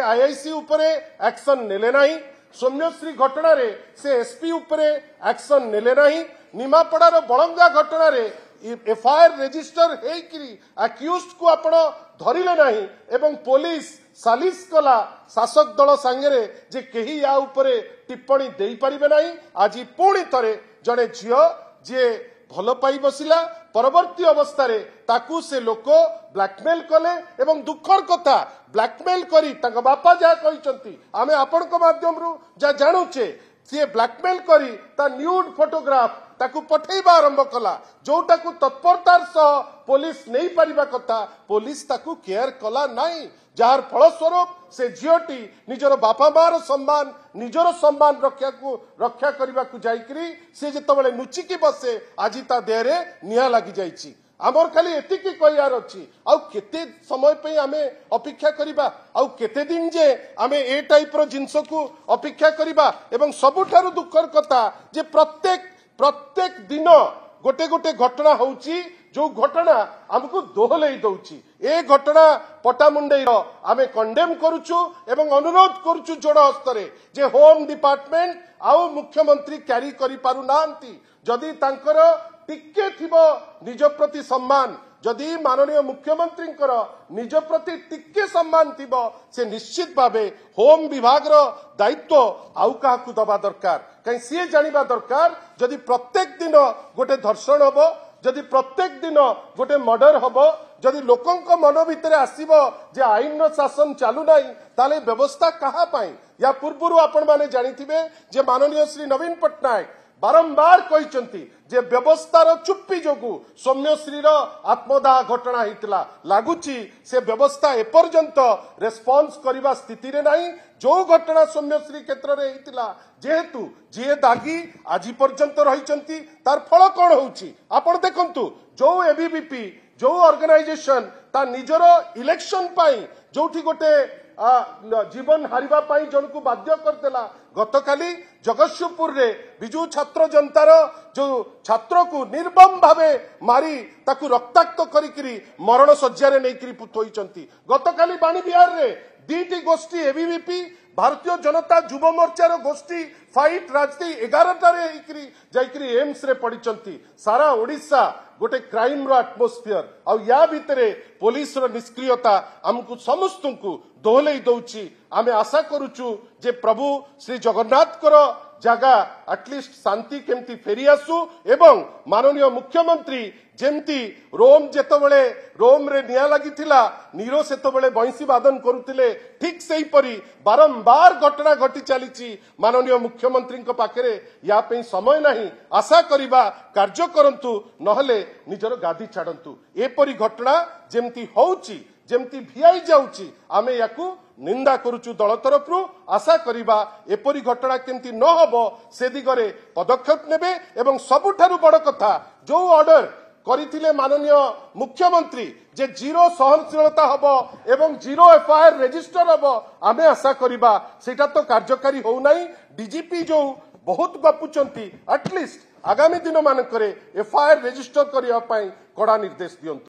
IIC उपरे action नेले नाही सौम्यश्री घटना रे से एसपी उपरे एक्शन नेले नाही निमापड़ार बलंगा घटना रे एफआईआर रजिस्टर हेकरी अक्यूज्ड को आपण धरिले नाही एवं पुलिस सालिस कला शासक दल सांगे जे केही या उपरे टिप्पणी देई परिबे नाही आज पुणी थरे जड़े झील जे भल पाई बसिला परवर्ती अवस्था रे ताकू से लोक ब्लैकमेल कले एवं दुखर कथा ब्लैकमेल करी ताका बापा जा कहिसंती आमे आपण को माध्यम रु जा जानुचे सी ब्लैकमेल करी ता न्यूड फोटोग्राफ ताकू पठेबा आरंभ कला जोटाकू तत्परतार सह पुलिस नहीं पारिबा कथा पुलिस ताकू केयर कला नाही जार फलस्वरूप से झीटी निजर बापा मार सम्मान निजर सम्मान रक्षा करने को जाइकरी से जितेबाला नुचिकी बसे आज ता देहरे निया लगी जाइछि आमर खाली एतिकी कहयार अच्छी आउ केते समय पे आमे अपेक्षा करिबा आउ केते दिन जे आमे ए टाइप रो जिंस को अपेक्षा करिबा एवं सबुठारु दुखर कथा जे प्रत्येक दिन गोटे गोटे घटना होउची जो घटना हमको दोहलई दउची ए घटना पटामुंडई रो आमे कंडेम करूछु एवं अनुरोध करूछु जोड़ हस्तरे जे होम डिपार्टमेंट आउ मुख्यमंत्री क्यारी करि पारु नांती जदि तांकर टिके थिबो निज प्रति सम्मान जदि माननीय मुख्यमंत्री निज प्रति टिके सम्मान थिबो से निश्चित भावे होम विभाग रो दायित्व आउ काहाकू दबा दरकार कहीं सी जानिबा दरकार जदि प्रत्येक दिन गोटे धर्षण हबो जदि प्रत्येक दिन गोटे मर्डर हबो जदि लोकंक मन भितर आसीबो जे आईन रो शासन चालू नाही ताले व्यवस्था कहा पाई या पूर्वरु आपण माने जानिथिबे जे माननीय श्री नवीन पटनायक बारंबार कहिसंती जे व्यवस्थार चुप्पी जोगु सौम्यश्रीर आत्मदाह घटना हितला लागुची से व्यवस्था एपर्यंत रेस्पॉन्स करिबा स्थिति रे नाही जो घटना सौम्यश्री क्षेत्र रे हितला जेहेतु जे दागी आज पर्यंत रहिसंती तार फल कोन होउची आपण देखंतु जो एबीवीपी जो ऑर्गेनाइजेशन ता निजर इलेक्शन पाई जोठी गोटे जीवन हारिबा पाई जन को बाध्य करदेला गतकाली जगतसिंहपुर रे बिजू छात्र जनतार जो छात्र को निर्मम भावे मारी ताकू रक्ताक्त करिकरी मरण सज्जा रे नैकरी पुतोइचंती गतकाली बाणी बिहार रे दीटी गोष्ठी एबीवीपी भारतीय जनता युव मोर्चार गोष्ठी फाइट राजती 11 जाइकरी एम्स रे पड़िचंती सारा ओडिशा गोटे क्राइम रो एटमोस्फियर आ या भितरे पुलिस रो निष्क्रियता हमकु समस्त को दोहलई दउची आमे आशा करूचु जे प्रभु श्री जगन्नाथ कर जगह एटलिस्ट शांति केमती फेरी आसु एवं माननीय मुख्यमंत्री जेमती रोम जेतबेले रोम रे निया लागिथिला नीरो सेतबेले बंसी वादन करुथिले ठीक सेही परी बारंबार घटना घटी चलीची माननीय मुख्यमंत्री को पाखरे या पे समय नहीं आशा करिबा कार्य करंतु नहले निजर गादी छाडंतु एपरी घटना जेमती होउची जेमती भिआई जाउची आमे याकू निंदा करुचु दल तरफ आशा करिबा एपरी घटना केमती न हबो से दिगरे पदक्षेप नेबे एवं सबुठारु बड़ कथा जो ऑर्डर करिथिले माननीय मुख्यमंत्री जे जीरो सहनशीलता हबो एवं जीरो एफआईआर रजिस्टर हबो आमे आशा करिबा सेटा तो कार्यकारी हो नाही डीजीपी जो बहुत गपुचंती एटलिस्ट आगामी दिन मानकरे एफआईआर रजिस्टर करिया पई कड़ा निर्देश दियंतु।